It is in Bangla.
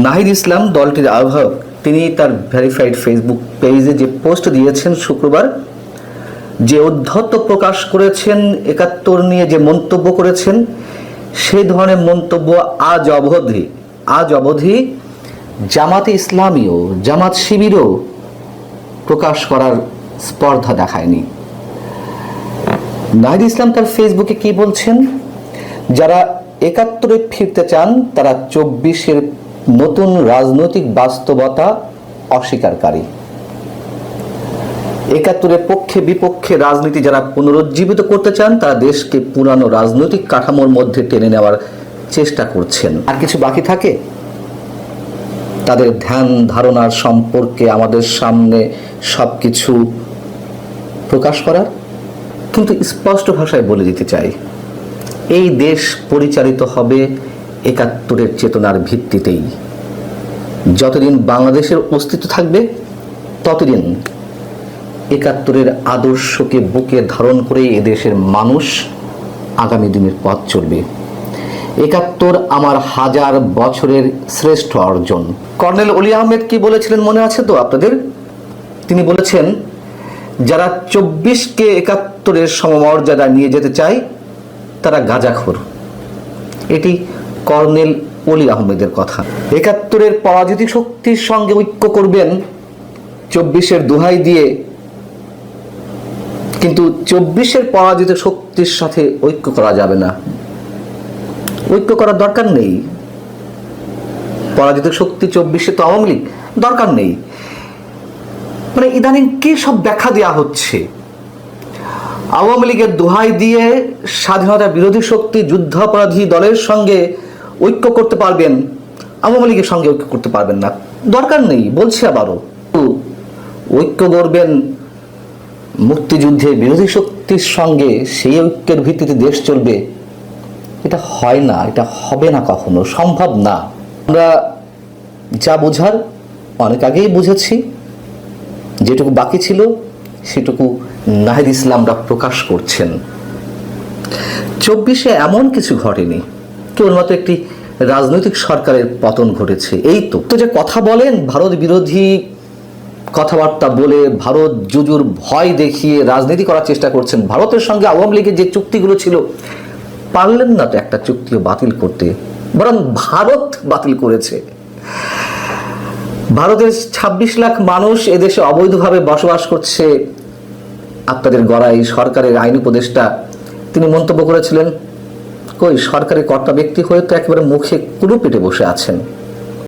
নাহিদ ইসলাম দলটির আহ্বায়ক তিনি তার ভেরিফাইড ফেসবুক পেজে যে পোস্ট দিয়েছেন শুক্রবার, যে উদ্ধত্ত প্রকাশ করেছেন, ৭১ নিয়ে যে মন্তব্য করেছেন, সেই ধরনের মন্তব্য আজ অবধি জামাতে ইসলামীও জামাত শিবিরও প্রকাশ করার স্পর্ধা দেখায়নি। নাহিদ ইসলাম তার ফেসবুকে কি বলছেন? যারা ৭১-এ ফিরতে চান তারা ২৪-এর নতুন রাজনৈতিক বাস্তবতা অস্বীকারী। ৭১-এর পক্ষে বিপক্ষে রাজনীতি যারা পুনরুজ্জীবিত করতে চান তারা দেশকে পুরানো রাজনৈতিক কাঠামোর মধ্যে টেনে নেওয়ার চেষ্টা করছেন। আর কিছু বাকি থাকে তাদের ধ্যান ধারণার সম্পর্কে আমাদের সামনে সবকিছু প্রকাশ করার। কিন্তু স্পষ্ট ভাষায় বলে দিতে চাই, এই দেশ পরিচালিত হবে ৭১-এর চেতনার ভিত্তিতেই। যতদিন বাংলাদেশের অস্তিত্ব থাকবে ততদিন ৭১-এর আদর্শকে বুকে ধারণ করে এদেশের মানুষ আগামী দিনের পথ চলবে। ৭১ আমার হাজার বছরের শ্রেষ্ঠ অর্জন। কর্নেল অলি আহমেদ কি বলেছিলেন মনে আছে তো আপনাদের? তিনি বলেছেন, যারা ২৪-কে ৭১-এর সমমর্যাদা নিয়ে যেতে চায় তারা গাঁজাখোর। এটি কর্নেল অলি আহমেদের কথা। ৭১-এর পরাজিত শক্তির সঙ্গে ঐক্য করবেন ২৪-এর দোহাই দিয়ে, কিন্তু ২৪-এর পরাজিত শক্তির সাথে ঐক্য করা যাবে না। ঐক্য করার দরকার নেই। পরাজিত শক্তি ২৪-এ তো আওয়ামী লীগ, দরকার নেই। মানে ইদানিং কি সব ব্যাখ্যা দেওয়া হচ্ছে? আওয়ামী লীগের দোহাই দিয়ে স্বাধীনতা বিরোধী শক্তি যুদ্ধাপরাধী দলের সঙ্গে ঐক্য করতে পারবেন, আওয়ামী লীগের সঙ্গে ঐক্য করতে পারবেন না, দরকার নেই বলছি। আবারও ঐক্য করবেন মুক্তিযুদ্ধে বিরোধী শক্তির সঙ্গে, সেই ঐক্যের ভিত্তিতে দেশ চলবে, এটা হয় না, এটা হবে না, কখনো সম্ভব না। আমরা যা বোঝার অনেক আগেই বুঝেছি, যেটুকু বাকি ছিল সেটুকু নাহিদ ইসলামরা প্রকাশ করছেন। ২৪-এ এমন কিছু ঘটেনি, কেবলমাত্র একটি রাজনৈতিক সরকারের পতন ঘটেছে, এই তো। যে কথা বলেন, ভারত বিরোধী কথাবার্তা বলে ভারত জুজুর ভয় দেখিয়ে রাজনীতি করার চেষ্টা করছেন। ভারতের সঙ্গে আওয়ামী লীগের যে চুক্তিগুলো ছিল, পারলেন না তো একটা চুক্তিও বাতিল করতে, বরং ভারত বাতিল করেছে। ভারতের ২৬ লাখ মানুষ এদেশে অবৈধভাবে বসবাস করছে। আপনাদের গড়াই সরকারের আইন উপদেষ্টা তিনি মন্তব্য করেছিলেন, কই সরকারি কর্তা ব্যক্তি হয়ে তো একেবারে মুখে কুলু পেটে বসে আছেন।